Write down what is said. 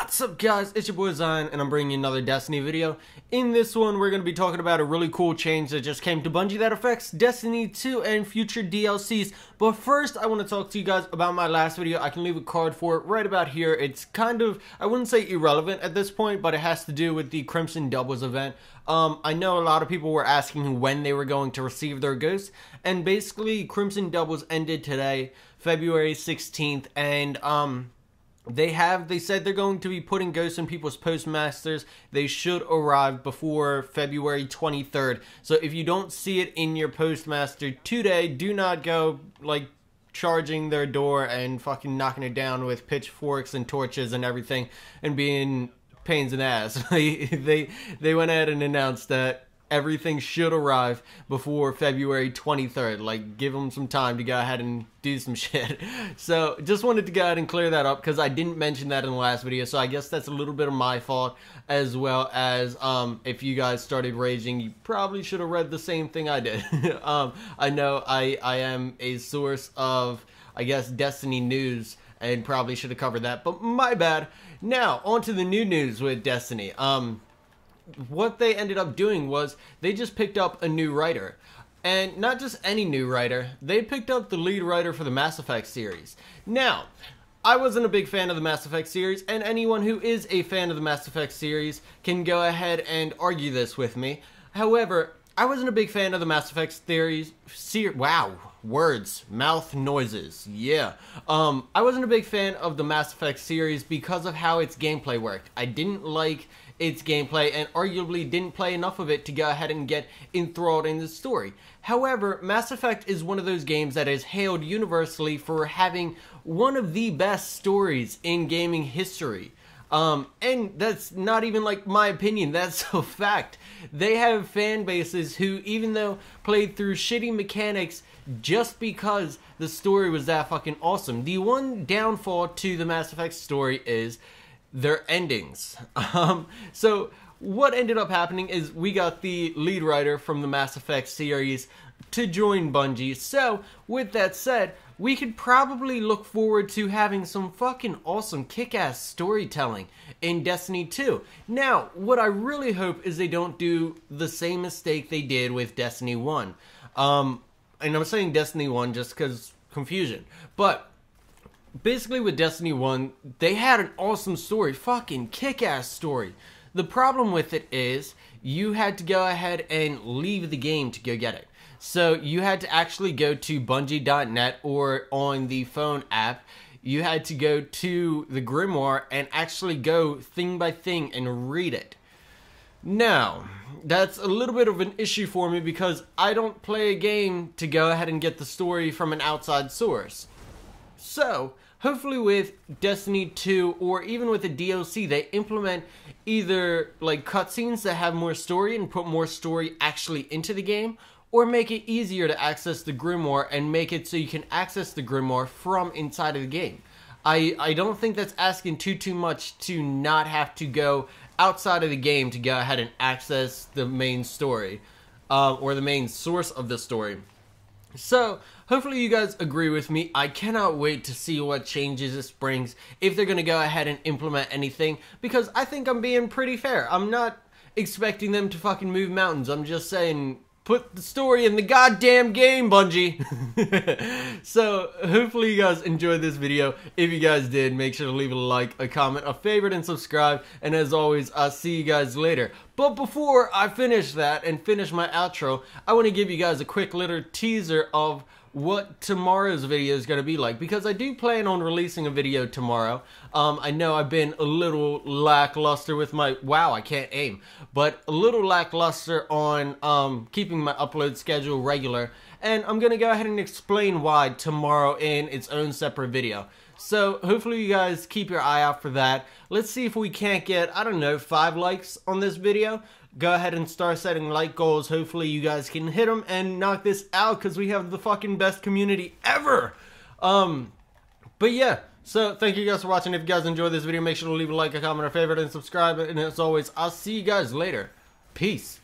What's up guys, it's your boy Zion and I'm bringing you another Destiny video. In this one we're going to be talking about a really cool change that just came to Bungie that affects Destiny 2 and future DLCs. But first I want to talk to you guys about my last video. I can leave a card for it right about here. It's kind of, I wouldn't say irrelevant at this point, but it has to do with the Crimson Doubles event. I know a lot of people were asking when they were going to receive their ghosts, and basically Crimson Doubles ended today, February 16th, and they said they're going to be putting ghosts in people's postmasters. They should arrive before February 23rd. So if you don't see it in your postmaster today, do not go like charging their door and fucking knocking it down with pitchforks and torches and everything and being pains in the ass. They went ahead and announced that everything should arrive before February 23rd. Like, give them some time to go ahead and do some shit. So, just wanted to go ahead and clear that up because I didn't mention that in the last video. So, I guess that's a little bit of my fault, as well as if you guys started raging, you probably should have read the same thing I did. I know I am a source of, I guess, Destiny news, and probably should have covered that, but my bad. Now, on to the new news with Destiny. What they ended up doing was they just picked up a new writer, and not just any new writer. They picked up the lead writer for the Mass Effect series. Now, I wasn't a big fan of the Mass Effect series, and anyone who is a fan of the Mass Effect series can go ahead and argue this with me. However, I wasn't a big fan of the Mass Effect wow, words, mouth noises, yeah. I wasn't a big fan of the Mass Effect series because of how its gameplay worked. I didn't like its gameplay and arguably didn't play enough of it to go ahead and get enthralled in the story. However, Mass Effect is one of those games that is hailed universally for having one of the best stories in gaming history. And that's not even like my opinion, that's a fact. They have fan bases who, even though played through shitty mechanics just because the story was that fucking awesome. The one downfall to the Mass Effect story is their endings. So what ended up happening is we got the lead writer from the Mass Effect series to join Bungie. So with that said, we could probably look forward to having some fucking awesome kick-ass storytelling in Destiny 2. Now, what I really hope is they don't do the same mistake they did with Destiny 1. And I'm saying Destiny 1 just because confusion. But basically with Destiny 1, they had an awesome story, fucking kick-ass story. The problem with it is you had to go ahead and leave the game to go get it. So you had to actually go to Bungie.net, or on the phone app, you had to go to the Grimoire and actually go thing by thing and read it. Now, that's a little bit of an issue for me because I don't play a game to go ahead and get the story from an outside source. So, hopefully with Destiny 2 or even with the DLC, they implement either like cutscenes that have more story and put more story actually into the game, or make it easier to access the Grimoire and make it so you can access the Grimoire from inside of the game. I don't think that's asking too much to not have to go outside of the game to go ahead and access the main story, or the main source of the story. So, hopefully you guys agree with me. I cannot wait to see what changes this brings, if they're going to go ahead and implement anything, because I think I'm being pretty fair. I'm not expecting them to fucking move mountains. I'm just saying, put the story in the goddamn game, Bungie. So, hopefully you guys enjoyed this video. If you guys did, make sure to leave a like, a comment, a favorite, and subscribe. And as always, I'll see you guys later. But before I finish that and finish my outro, I want to give you guys a quick little teaser of what tomorrow's video is going to be like, because I do plan on releasing a video tomorrow. I know I've been a little lackluster with my, wow, I can't aim, but a little lackluster on keeping my upload schedule regular, and I'm going to go ahead and explain why tomorrow in its own separate video. So hopefully you guys keep your eye out for that. Let's see if we can't get, I don't know, 5 likes on this video. Go ahead and start setting like goals. Hopefully you guys can hit them and knock this out, because we have the fucking best community ever. But yeah, so thank you guys for watching. If you guys enjoyed this video, make sure to leave a like, a comment, a favorite, and subscribe. And as always, I'll see you guys later. Peace.